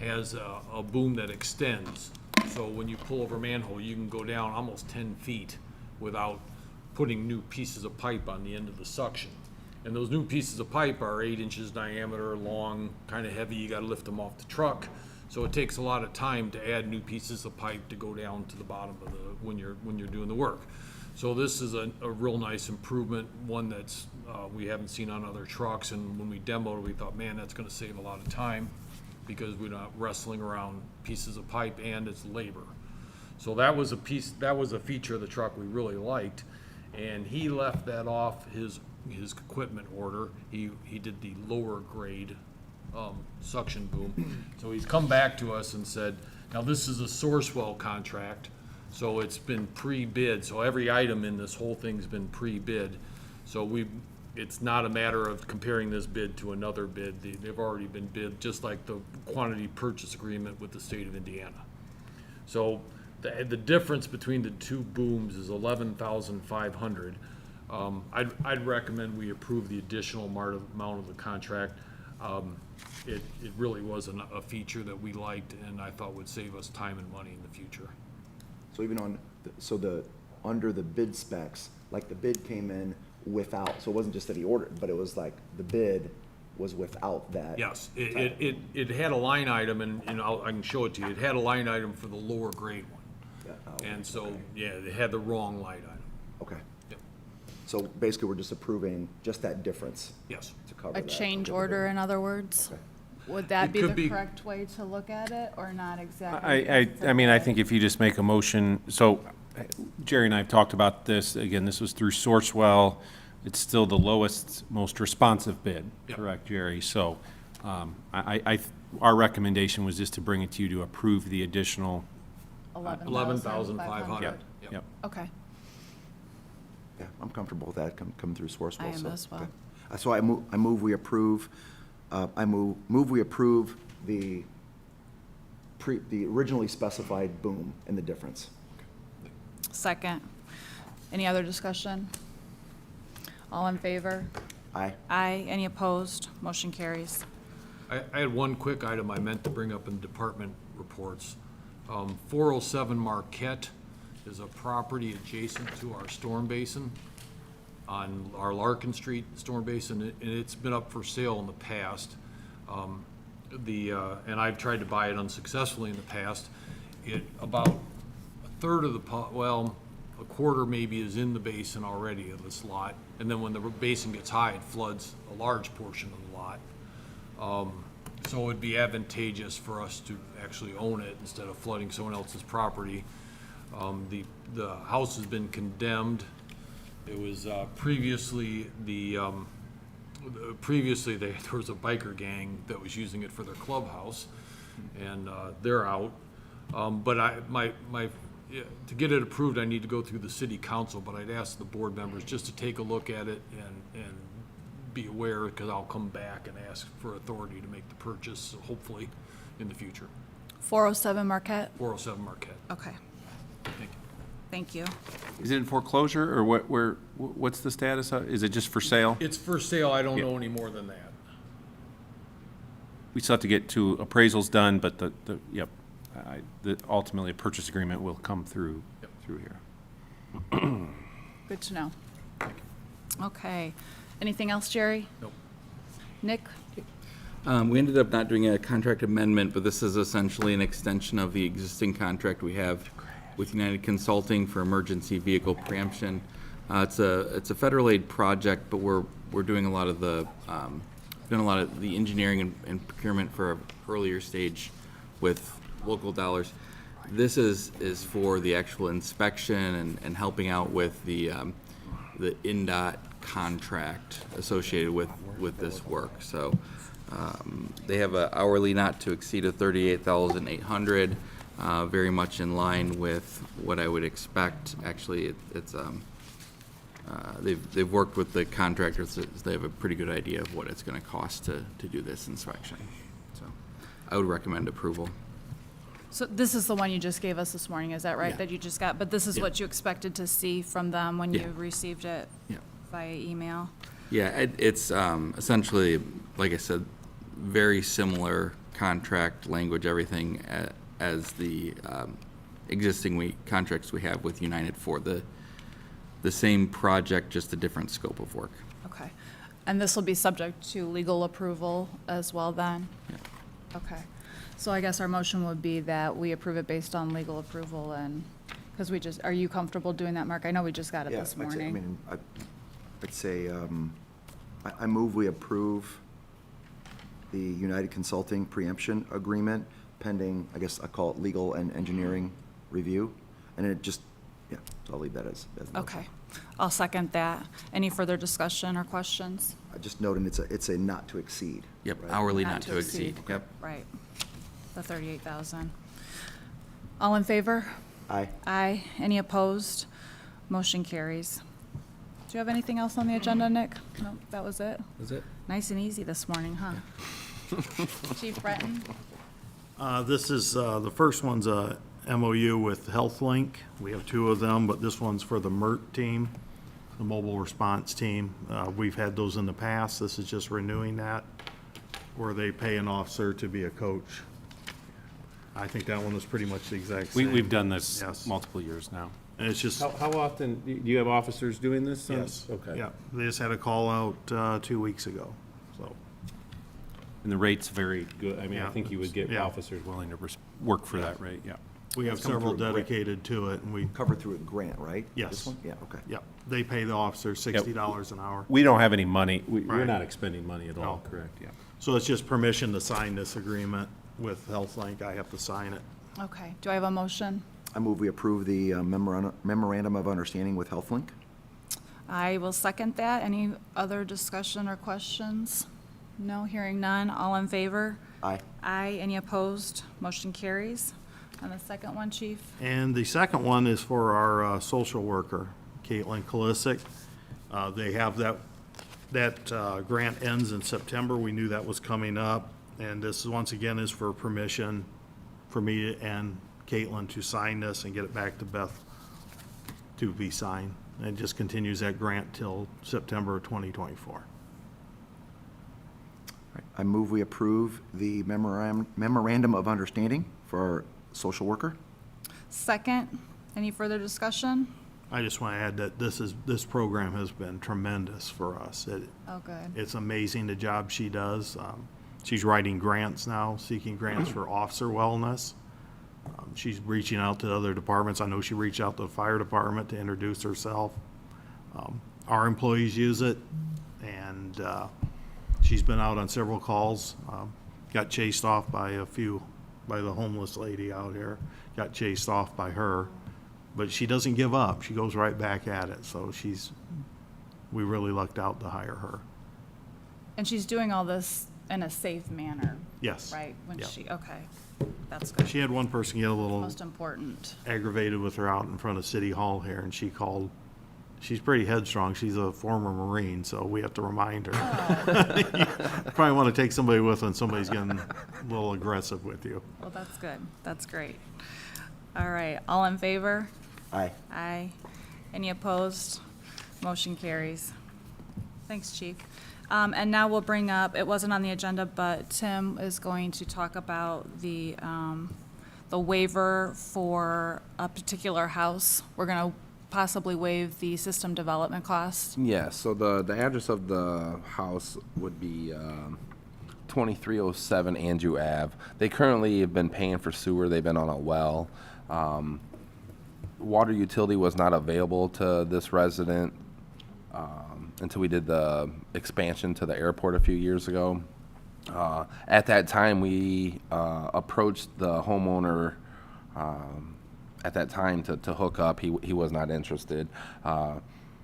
Speaker 14: has a boom that extends. So when you pull over a manhole, you can go down almost 10 feet without putting new pieces of pipe on the end of the suction. And those new pieces of pipe are 8 inches diameter, long, kind of heavy. You got to lift them off the truck. So it takes a lot of time to add new pieces of pipe to go down to the bottom of the when you're doing the work. So this is a real nice improvement, one that's we haven't seen on other trucks. And when we demoed it, we thought, man, that's going to save a lot of time because we're not wrestling around pieces of pipe and it's labor. So that was a feature of the truck we really liked. And he left that off his his equipment order. He did the lower grade suction boom. So he's come back to us and said, now this is a Sourcewell contract, so it's been pre-bid. So every item in this whole thing's been pre-bid. So it's not a matter of comparing this bid to another bid. They've already been bid, just like the quantity purchase agreement with the state of Indiana. So the difference between the two booms is $11,500. I'd recommend we approve the additional amount of the contract. It really was a feature that we liked and I thought would save us time and money in the future.
Speaker 2: So even on, under the bid specs, like the bid came in without, so it wasn't just that he ordered, but it was like the bid was without that.
Speaker 14: Yes, it had a line item, and I can show it to you. It had a line item for the lower grade one. And so, yeah, it had the wrong line item.
Speaker 2: Okay.
Speaker 14: Yep.
Speaker 2: So basically, we're just approving just that difference.
Speaker 14: Yes.
Speaker 2: To cover
Speaker 1: A
Speaker 2: that.
Speaker 1: change order, in other words?
Speaker 2: Okay.
Speaker 1: Would that
Speaker 14: It
Speaker 1: be
Speaker 14: could
Speaker 1: the
Speaker 14: be-
Speaker 1: correct way to look at it, or not exactly?
Speaker 7: I mean, I think if you just make a motion, so Jerry and I have talked about this, again, this was through Sourcewell. It's still the lowest, most responsive bid,
Speaker 14: Yep.
Speaker 7: correct, Jerry? So, our recommendation was just to bring it to you to approve the additional.
Speaker 14: $11,500.
Speaker 7: Yep.
Speaker 1: Okay.
Speaker 2: Yeah, I'm comfortable with that, come through Sourcewell.
Speaker 1: I am
Speaker 2: so,
Speaker 1: as well.
Speaker 2: okay. So I move we approve, we approve the originally specified boom and the difference.
Speaker 1: Second. Any other discussion? All in favor?
Speaker 2: Aye.
Speaker 1: Aye. Any opposed? Motion carries.
Speaker 14: I had one quick item I meant to bring up in department reports. 407 Marquette is a property adjacent to our storm basin on our Larkin Street storm basin, and it's been up for sale in the past. And I've tried to buy it unsuccessfully in the past. About a third of a quarter maybe is in the basin already of this lot. And then when the basin gets high, it floods a large portion of the lot. So it'd be advantageous for us to actually own it instead of flooding someone else's property. The house has been condemned. It was previously there was a biker gang that was using it for their clubhouse, and they're out. But to get it approved, I need to go through the city council, but I'd ask the board members just to take a look at it and be aware, because I'll come back and ask for authority to make the purchase, hopefully, in the future.
Speaker 1: 407 Marquette?
Speaker 14: 407 Marquette.
Speaker 1: Okay.
Speaker 14: Thank you.
Speaker 1: Thank you.
Speaker 7: Is it in foreclosure, or what's the status of, is it just for sale?
Speaker 14: It's for sale. I don't
Speaker 7: Yeah.
Speaker 14: know any more than that.
Speaker 7: We still have to get two appraisals done, but ultimately a purchase agreement will come through here.
Speaker 1: Good to know. Okay. Anything else, Jerry?
Speaker 14: Nope.
Speaker 1: Nick?
Speaker 15: We ended up not doing a contract amendment, but this is essentially an extension of the existing contract we have with United Consulting for emergency vehicle preemption. It's a federal aid project, but we're doing a lot of the engineering and procurement for an earlier stage with local dollars. This is for the actual inspection and helping out with the INDOT contract associated with this work. So they have an hourly not to exceed of $38,800, very much in line with what I would expect. Actually, they've worked with the contractors, so they have a pretty good idea of what it's going to cost to do this inspection. So I would recommend approval.
Speaker 1: So this is the one you just gave us this morning, is that right?
Speaker 15: Yeah.
Speaker 1: That you just got, but this is
Speaker 15: Yeah.
Speaker 1: what you expected to see from them when
Speaker 15: Yeah.
Speaker 1: you received it
Speaker 15: Yeah.
Speaker 1: via email?
Speaker 15: Yeah, it's essentially, like I said, very similar contract language, everything as the existing contracts we have with United for the same project, just a different scope of work.
Speaker 1: Okay. And this will be subject to legal approval as well then?
Speaker 15: Yeah.
Speaker 1: Okay. So I guess our motion would be that we approve it based on legal approval, and, because are you comfortable doing that, Mark? I know we just got it
Speaker 2: Yeah,
Speaker 1: this
Speaker 2: I'd say-
Speaker 1: morning.
Speaker 2: I'd say, I move we approve the United Consulting preemption agreement pending, I guess I call it legal and engineering review. And it just, Yeah, so I'll leave that as the motion.
Speaker 1: Okay, I'll second that. Any further discussion or questions?
Speaker 2: I just noted it's a not to exceed.
Speaker 15: Yep,
Speaker 2: right?
Speaker 15: hourly not to exceed. Yep.
Speaker 1: Right, the 38,000. All in favor?
Speaker 2: Aye.
Speaker 1: Aye. Any opposed? Motion carries. Do you have anything else on the agenda, Nick? No, that was it?
Speaker 15: Is it?
Speaker 1: Nice and easy this morning, huh? Chief Breton?
Speaker 9: This is, the first one's a MOU with HealthLink. We have two of them, but this one's for the MERT team, the mobile response team. We've had those in the past. This is just renewing that, where they pay an officer to be a coach. I think that one was pretty much the exact same.
Speaker 7: We've done this
Speaker 9: Yes.
Speaker 7: multiple years now.
Speaker 9: And it's just,
Speaker 7: How often, do you have officers doing this?
Speaker 9: yes.
Speaker 7: Okay.
Speaker 9: Yeah, they just had a call out 2 weeks ago, so.
Speaker 7: And the rate's very good. I mean, I
Speaker 9: Yeah.
Speaker 7: think you would get
Speaker 9: Yeah.
Speaker 7: officers willing to work for that rate, yeah.
Speaker 9: We have
Speaker 2: It's coming
Speaker 9: several
Speaker 2: through a grant.
Speaker 9: dedicated to it, and we,
Speaker 2: Covered through a grant, right?
Speaker 9: Yes.
Speaker 2: This one? Yeah, okay.
Speaker 9: yeah, they pay the officer $60 an hour.
Speaker 7: We don't have any money, we're
Speaker 9: Right.
Speaker 7: not expending money at all,
Speaker 9: No.
Speaker 7: correct, yeah.
Speaker 9: So it's just permission to sign this agreement with HealthLink. I have to sign it.
Speaker 1: Okay, do I have a motion?
Speaker 2: I move we approve the memorandum of understanding with HealthLink.
Speaker 1: I will second that. Any other discussion or questions? No, hearing none. All in favor?
Speaker 2: Aye.
Speaker 1: Aye. Any opposed? Motion carries. And the second one, Chief?
Speaker 9: And the second one is for our social worker, Caitlin Kalisic. They have that grant ends in September. We knew that was coming up. And this, once again, is for permission for me and Caitlin to sign this and get it back to Beth to be signed. And it just continues that grant till September of 2024.
Speaker 2: I move we approve the memorandum of understanding for our social worker.
Speaker 1: Second. Any further discussion?
Speaker 9: I just want to add that this program has been tremendous for us.
Speaker 1: Oh, good.
Speaker 9: It's amazing the job she does. She's writing grants now, seeking grants for officer wellness. She's reaching out to other departments. I know she reached out to the fire department to introduce herself. Our employees use it, and she's been out on several calls. Got chased off by the homeless lady out here. Got chased off by her, but she doesn't give up. She goes right back at it. So we really lucked out to hire her.
Speaker 1: And she's doing all this in a safe manner,
Speaker 9: Yes.
Speaker 1: right? When
Speaker 9: Yeah.
Speaker 1: okay. That's good.
Speaker 9: She had one person get a little
Speaker 1: Most important.
Speaker 9: aggravated with her out in front of City Hall here, and she called. She's pretty headstrong. She's a former Marine, so we have to remind her. You probably want to take somebody with when somebody's getting a little aggressive with you.
Speaker 1: Well, that's good. That's great. All right. All in favor?
Speaker 2: Aye.
Speaker 1: Aye. Any opposed? Motion carries. Thanks, Chief. And now we'll bring up, it wasn't on the agenda, but Tim is going to talk about the waiver for a particular house. We're going to possibly waive the system development cost.
Speaker 8: Yeah, so the address of the house would be 2307 Andrew Ave. They currently have been paying for sewer. They've been on a well. Water utility was not available to this resident until we did the expansion to the airport a few years ago. At that time, we approached the homeowner at that time to hook up. He was not interested.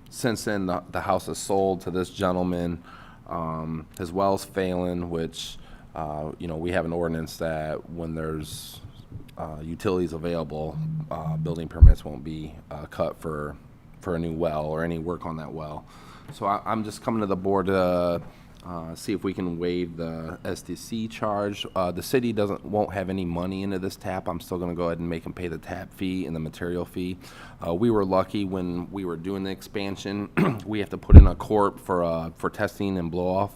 Speaker 8: Since then, the house is sold to this gentleman. His well's failing, which, we have an ordinance that when there's utilities available, building permits won't be cut for a new well or any work on that well. So I'm just coming to the board to see if we can waive the SDC charge. The city won't have any money into this tap. I'm still going to go ahead and make them pay the tap fee and the material fee. We were lucky when we were doing the expansion. We have to put in a corp for testing and blow-off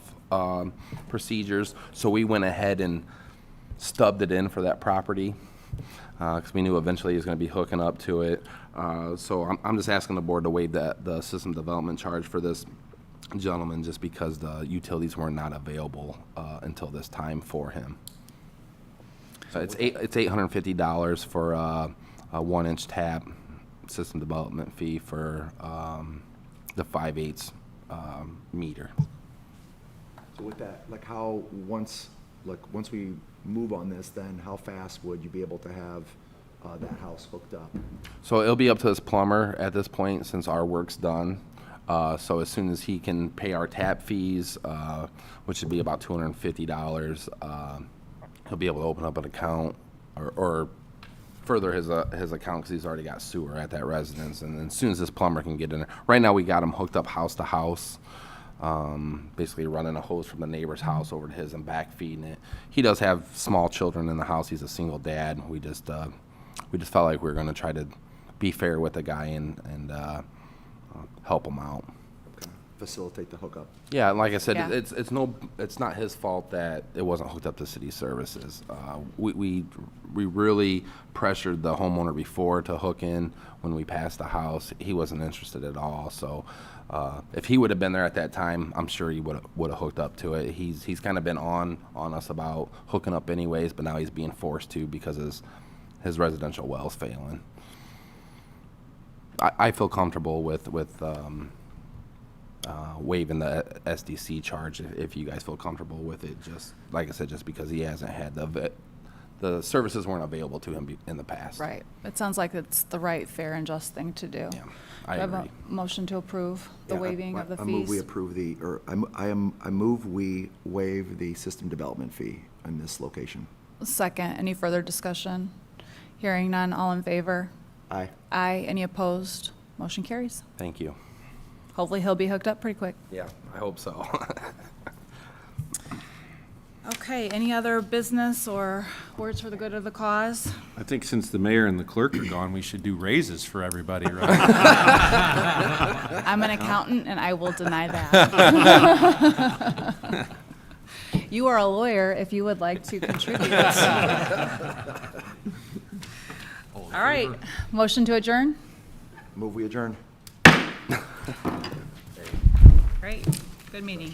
Speaker 8: procedures. So we went ahead and stubbed it in for that property because we knew eventually he was going to be hooking up to it. So I'm just asking the board to waive the system development charge for this gentleman just because the utilities were not available until this time for him. So it's $850 for a 1-inch tap system development fee for the 5/8 meter.
Speaker 2: So with that, once we move on this, then how fast would you be able to have that house hooked up?
Speaker 8: So it'll be up to this plumber at this point since our work's done. So as soon as he can pay our tap fees, which would be about $250, he'll be able to open up an account or further his account because he's already got sewer at that residence. And then as soon as this plumber can get in there, right now we got him hooked up house to house, basically running a hose from the neighbor's house over to his and back feeding it. He does have small children in the house. He's a single dad. We just felt like we were going to try to be fair with the guy and help him out.
Speaker 2: Okay. Facilitate the hookup.
Speaker 8: Yeah, and like I said,
Speaker 3: Yeah.
Speaker 8: it's not his fault that it wasn't hooked up to city services. We really pressured the homeowner before to hook in. When we passed the house, he wasn't interested at all. So if he would have been there at that time, I'm sure he would have hooked up to it. He's kind of been on us about hooking up anyways, but now he's being forced to because his residential well's failing. I feel comfortable with waiving the SDC charge if you guys feel comfortable with it. Just like I said, just because he hasn't had the services weren't available to him in the past.
Speaker 1: Right. It sounds like it's the right, fair, and just thing to do.
Speaker 8: Yeah, I
Speaker 1: Do have a
Speaker 8: agree.
Speaker 1: motion to approve the
Speaker 2: Yeah,
Speaker 1: waiving of the fees?
Speaker 2: I move we approve I move we waive the system development fee in this location.
Speaker 1: Second, any further discussion? Hearing none, all in favor?
Speaker 2: Aye.
Speaker 1: Aye. Any opposed? Motion carries.
Speaker 8: Thank you.
Speaker 1: Hopefully he'll be hooked up pretty quick.
Speaker 8: Yeah, I hope so.
Speaker 1: Okay, any other business or words for the good of the cause?
Speaker 7: I think since the mayor and the clerk are gone, we should do raises for everybody, right?
Speaker 1: I'm an accountant and I will deny that. You are a lawyer if you would like to contribute. All right, motion to adjourn?
Speaker 2: Move we adjourn.
Speaker 1: Great, good meeting.